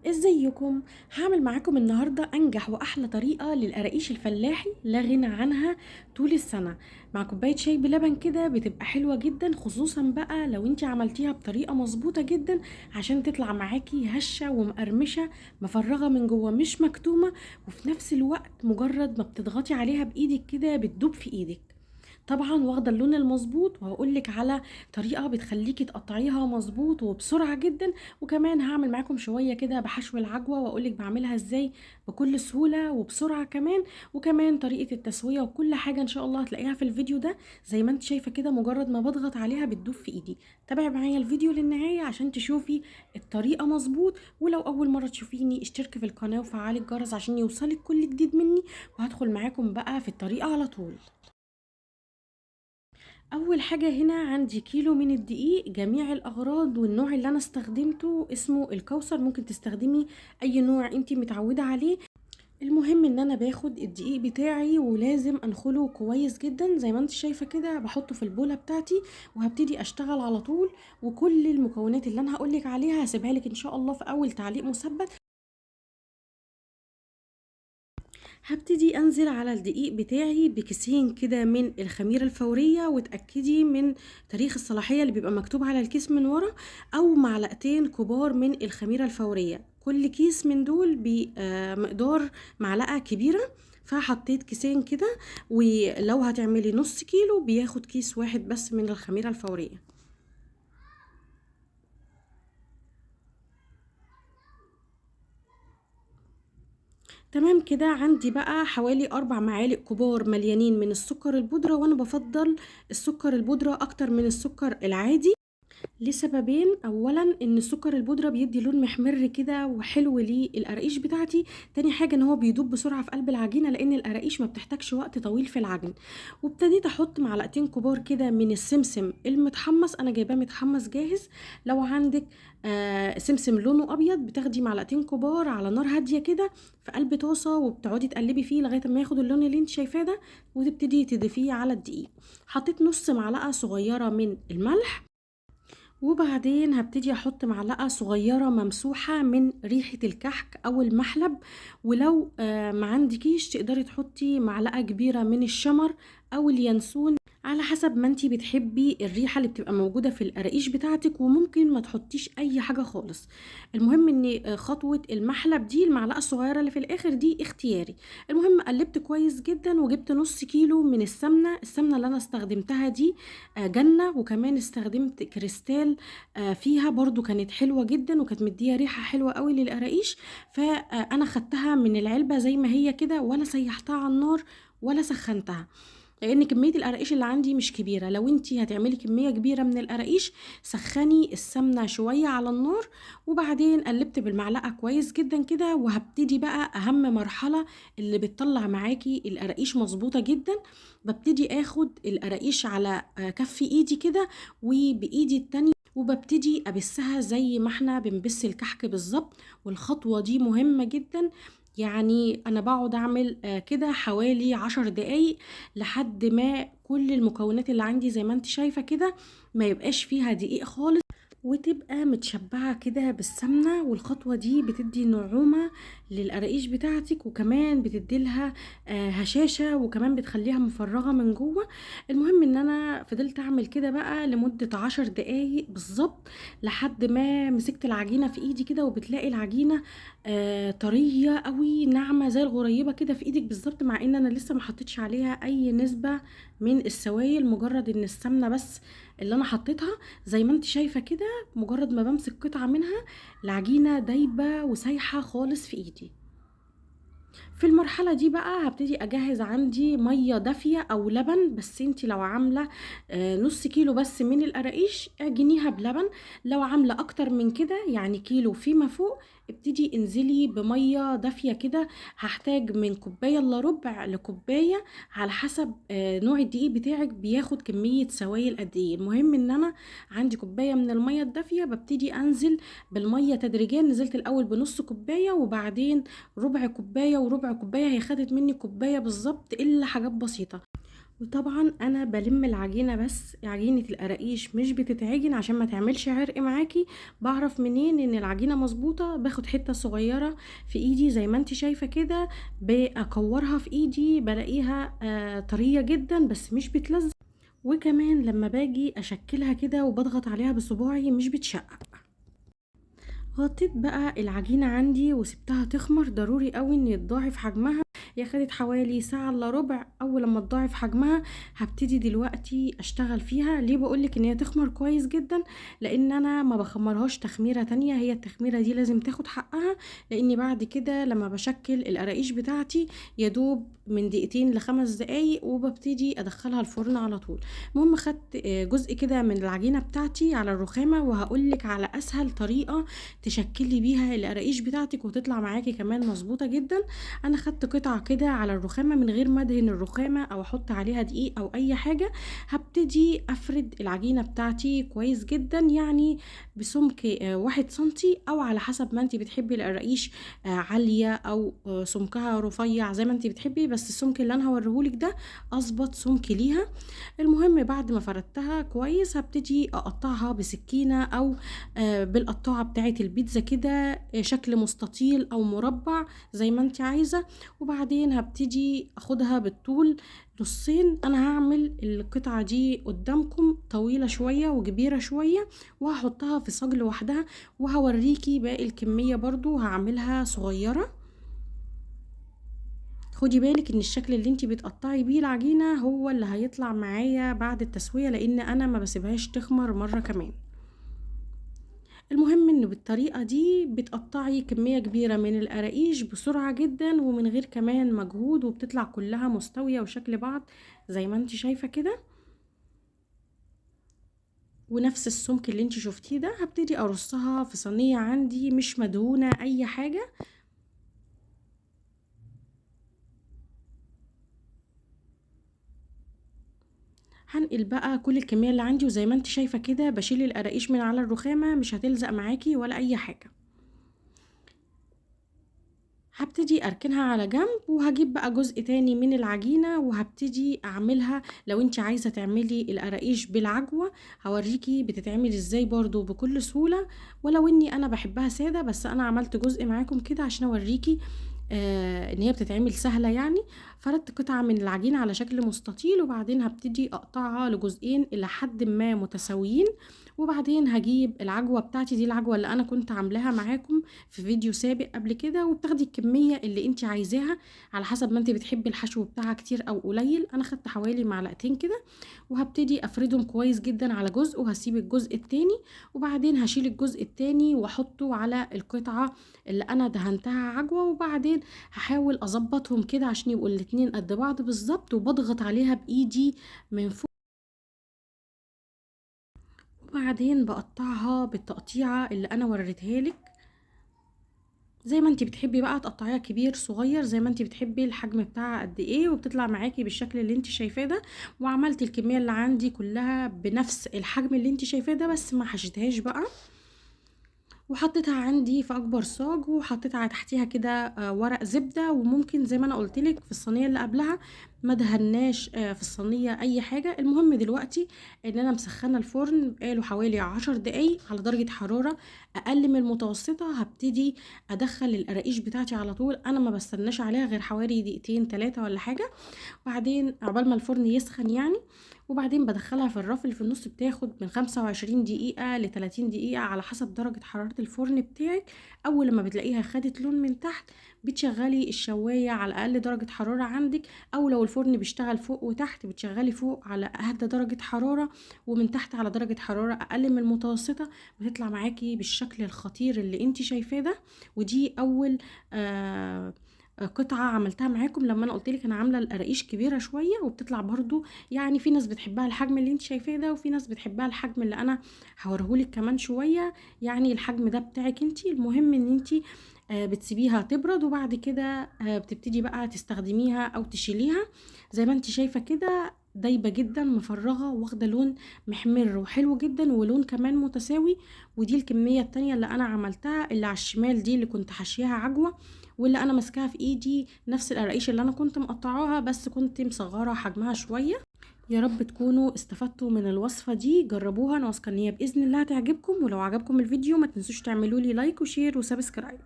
ازيكم؟ هعمل معاكم النهاردة انجح واحلى طريقة للقراقيش الفلاحي لا غنى عنها طول السنة، مع كوباية شاي بلبن كده بتبقى حلوة جدا، خصوصا بقى لو انتي عملتيها بطريقة مظبوطة جدا عشان تطلع معاكي هشة ومقرمشة، مفرغة من جوه مش مكتومة، وفي نفس الوقت مجرد ما بتضغطي عليها بايدك كده بتدوب في ايدك. طبعا واخده اللون المظبوط، وهقولك على طريقه بتخليكي تقطعيها مظبوط وبسرعه جدا، وكمان هعمل معاكم شويه كده بحشو العجوه واقولك بعملها ازاي بكل سهوله وبسرعه كمان، وكمان طريقه التسويه وكل حاجه ان شاء الله هتلاقيها في الفيديو ده. زي ما انت شايفه كده مجرد ما بضغط عليها بتدوب في ايدي. تابعي معايا الفيديو للنهايه عشان تشوفي الطريقه مظبوط، ولو اول مره تشوفيني اشتركي في القناه وفعلي الجرس عشان يوصلك كل جديد مني، وهدخل معاكم بقى في الطريقه على طول. اول حاجة هنا عندي كيلو من الدقيق جميع الاغراض، والنوع اللي انا استخدمته اسمه الكوثر، ممكن تستخدمي اي نوع انتي متعودة عليه. المهم ان انا باخد الدقيق بتاعي ولازم انخله كويس جدا زي ما انت شايفة كده، بحطه في البولة بتاعتي وهبتدي اشتغل على طول. وكل المكونات اللي انا هقولك عليها هسيبها لك ان شاء الله في اول تعليق مثبت. هبتدي انزل على الدقيق بتاعي بكيسين كده من الخميرة الفورية، وتأكدي من تاريخ الصلاحية اللي بيبقى مكتوب على الكيس من ورا، او معلقتين كبار من الخميرة الفورية. كل كيس من دول بمقدار معلقة كبيرة، فحطيت كيسين كده. ولو هتعملي نص كيلو بياخد كيس واحد بس من الخميرة الفورية. تمام كده، عندي بقى حوالي 4 معالق كبار مليانين من السكر البودرة، وانا بفضل السكر البودرة اكتر من السكر العادي لسببين. اولا ان السكر البودره بيدي لون محمر كده وحلو للقراقيش بتاعتي. تاني حاجه ان هو بيدوب بسرعه في قلب العجينه، لان القراقيش ما بتحتاجش وقت طويل في العجن. وابتديت احط معلقتين كبار كده من السمسم المتحمص، انا جايباه متحمص جاهز. لو عندك سمسم لونه ابيض بتاخدي معلقتين كبار على نار هاديه كده في قلب طاسه، وبتقعدي تقلبي فيه لغايه ما ياخد اللون اللي انت شايفاه ده، وتبتدي تضيفيه على الدقيق. حطيت نص معلقه صغيره من الملح، وبعدين هبتدي احط معلقة صغيرة ممسوحة من ريحة الكحك او المحلب. ولو ما عندكيش تقدري تحطي معلقة كبيرة من الشمر او اليانسون، على حسب ما انتي بتحبي الريحة اللي بتبقى موجودة في القراقيش بتاعتك، وممكن ما تحطيش اي حاجة خالص. المهم ان خطوة المحلب دي المعلقة الصغيرة اللي في الاخر دي اختياري. المهم قلبت كويس جدا وجبت نص كيلو من السمنة اللي انا استخدمتها دي جنة، وكمان استخدمت كريستال فيها برضو كانت حلوة جدا وكانت مدية ريحة حلوة قوي للقراقيش. فانا خدتها من العلبة زي ما هي كده، ولا سيحتها على النار ولا سخنتها، لان كميه القراقيش اللي عندي مش كبيره. لو انتي هتعملي كميه كبيره من القراقيش سخني السمنه شويه على النار. وبعدين قلبت بالمعلقه كويس جدا كده، وهبتدي بقى اهم مرحله اللي بتطلع معاكي القراقيش مظبوطه جدا. ببتدي اخد القراقيش على كف ايدي كده، وبايدي التانية وببتدي ابسها زي ما احنا بنبس الكحك بالظبط. والخطوه دي مهمه جدا، يعني انا بقعد اعمل كده حوالي 10 دقايق لحد ما كل المكونات اللي عندي زي ما انت شايفة كده ما يبقاش فيها دقيق خالص، وتبقى متشبعة كده بالسمنة. والخطوة دي بتدي نعومة للقراقيش بتاعتك، وكمان بتديلها هشاشة، وكمان بتخليها مفرغة من جوه. المهم ان انا فضلت اعمل كده بقى لمدة 10 دقايق بالظبط، لحد ما مسكت العجينة في ايدي كده، وبتلاقي العجينة طرية قوي ناعمة زي الغريبة كده في ايدك بالظبط، مع ان انا لسه ما حطيتش عليها اي نسبة من السوائل، مجرد ان السمنة بس اللي انا حطيتها. زي ما انت شايفة كده مجرد ما بمسك قطعة منها العجينة دايبة وسايحة خالص في ايدي. في المرحلة دي بقى هبتدي اجهز عندي مية دافية او لبن، بس انتي لو عاملة نص كيلو بس من القراقيش اعجنيها بلبن. لو عاملة اكتر من كده يعني كيلو فيما فوق ابتدي انزلي بمية دافية كده. هحتاج من كوباية الا ربع لكوباية على حسب نوع الدقيق بتاعك بياخد كمية سوائل قد ايه. المهم ان انا عندي كوباية من المية الدافية، ببتدي انزل بالمية تدريجيا. نزلت الاول بنص كوباية، وبعدين ربع كوباية وربع كوباية، هي خدت مني كوباية بالظبط الا حاجات بسيطة. وطبعًا أنا بالِم العجينة بس، عجينة القراقيش مش بتتعجن عشان ما تعملش عرق معاكِ. باعرف منين إن العجينة مضبوطة؟ باخد حتة صغيرة في إيدي زي ما أنتِ شايفة كده، باكوّرها في إيدي بالاقيها طرية جدًا بس مش بتلزق، وكمان لمّا باجي أشكّلها كده وباضغط عليها بصباعي مش بتشقّق. غطيت بقى العجينة عندي وسبتها تخمر، ضروري قوي ان يتضاعف حجمها. هي خدت حوالي ساعة الا ربع. اول لما تضاعف حجمها هبتدي دلوقتي اشتغل فيها. ليه بقولك ان هي تخمر كويس جدا؟ لان انا ما بخمرهاش تخميرة تانية، هي التخميرة دي لازم تاخد حقها، لاني بعد كده لما بشكل القراقيش بتاعتي يدوب من دقيقتين ل5 دقايق وببتدي ادخلها الفرن على طول. المهم خدت جزء كده من العجينة بتاعتي على الرخامة، وهقولك على اسهل طريقة تشكلي بيها القراقيش بتاعتك وتطلع معاكي كمان مظبوطه جدا. انا خدت قطعه كده على الرخامه من غير ما ادهن الرخامه او احط عليها دقيق او اي حاجه. هبتدي افرد العجينه بتاعتي كويس جدا، يعني بسمك 1 سنتي، او على حسب ما انت بتحبي القراقيش عاليه او سمكها رفيع زي ما انت بتحبي، بس السمك اللي انا هوريهولك ده اظبط سمك ليها. المهم بعد ما فردتها كويس هبتدي اقطعها بسكينه او بالقطاعة بتاعة البيتزا كده، شكل مستطيل او مربع زي ما انت عايزة. وبعدين هبتدي اخدها بالطول نصين. انا هعمل القطعة دي قدامكم طويلة شوية وكبيرة شوية، وهحطها في صاج لوحدها، وهوريكي باقي الكمية برضو هعملها صغيرة. خدي بالك ان الشكل اللي انتي بتقطعي بيه العجينة هو اللي هيطلع معايا بعد التسوية، لان انا ما بسيبهاش تخمر مرة كمان. المهم انه بالطريقة دي بتقطعي كمية كبيرة من القراقيش بسرعة جدا ومن غير كمان مجهود، وبتطلع كلها مستوية وشكل بعض زي ما انت شايفة كده، ونفس السمك اللي انت شفتيه ده. هبتدي ارصها في صينية عندي مش مدهونة اي حاجة. هنقل بقى كل الكمية اللي عندي، وزي ما انت شايفة كده بشيل القراقيش من على الرخامة، مش هتلزق معاكي ولا اي حاجة. هبتدي اركنها على جنب، وهجيب بقى جزء تاني من العجينة وهبتدي اعملها. لو انت عايزة تعملي القراقيش بالعجوة هوريكي بتتعمل ازاي برضو بكل سهولة، ولو اني انا بحبها سادة، بس انا عملت جزء معاكم كده عشان اوريكي ان هي بتتعمل سهلة يعني. فردت قطعة من العجينة على شكل مستطيل، وبعدين هبتدي اقطعها لجزئين الى حد ما متساويين. وبعدين هجيب العجوة بتاعتي دي، العجوة اللي انا كنت عاملاها معاكم في فيديو سابق قبل كده، وبتاخدي الكمية اللي انت عايزاها على حسب ما انت بتحبي الحشو بتاعها كتير او قليل. انا خدت حوالي معلقتين كده، وهبتدي افردهم كويس جدا على جزء، وهسيب الجزء التاني، وبعدين هشيل الجزء التاني واحطه على القطعة اللي انا دهنتها عجوة. وبعدين هحاول اظبطهم كده عشان يبقوا الاتنين قد بعض بالظبط، وبضغط عليها بايدي من فوق، وبعدين بقطعها بالتقطيعة اللي انا وريتها لك زي ما انتي بتحبي بقى. تقطعيها كبير صغير زي ما انتي بتحبي الحجم بتاعها قد ايه، وبتطلع معاكي بالشكل اللي انتي شايفاه ده. وعملت الكمية اللي عندي كلها بنفس الحجم اللي انتي شايفاه ده، بس ما حشيتهاش بقى. وحطيتها عندي في اكبر صاج، وحطيت على تحتيها كده ورق زبدة. وممكن زي ما انا قلتلك في الصينية اللي قبلها ما دهناش في الصينية اي حاجة. المهم دلوقتي ان انا مسخنة الفرن بقاله حوالي 10 دقايق على درجة حرارة اقل من المتوسطة. هبتدي ادخل القراقيش بتاعتي على طول، انا ما بستناش عليها غير حوالي دقيقتين 3 ولا حاجة، بعدين عقبال ما الفرن يسخن يعني. وبعدين بدخلها في الرف اللي في النص، بتاخد من 25 دقيقة ل30 دقيقة على حسب درجة حرارة الفرن بتاعك. اول لما بتلاقيها خدت لون من تحت بتشغلي الشواية على اقل درجة حرارة عندك، او لو الفرن بيشتغل فوق وتحت بتشغلي فوق على اهدى درجة حرارة، ومن تحت على درجة حرارة اقل من المتوسطة. بتطلع معاكي بالشكل الخطير اللي انت شايفاه ده. ودي اول قطعة عملتها معاكم لما انا قلتلك انا عاملة القراقيش كبيرة شوية، وبتطلع برضو يعني في ناس بتحبها الحجم اللي انت شايفاه ده، وفي ناس بتحبها الحجم اللي انا هوريهولك كمان شوية، يعني الحجم ده بتاعك انت. المهم ان انت بتسيبيها تبرد، وبعد كده بتبتدي بقى تستخدميها او تشيليها زي ما انت شايفة كده، دايبة جدا مفرغة واخدة لون محمر وحلو جدا ولون كمان متساوي. ودي الكمية التانية اللي انا عملتها، اللي على الشمال دي اللي كنت حاشياها عجوة، واللي انا ماسكاها في ايدي نفس القراقيش اللي انا كنت مقطعاها بس كنت مصغره حجمها شويه. يا رب تكونوا استفدتوا من الوصفة دي، جربوها، انا واثقة ان هي باذن الله هتعجبكم. ولو عجبكم الفيديو ما تنسوش تعملوا لي لايك وشير وسبسكرايب.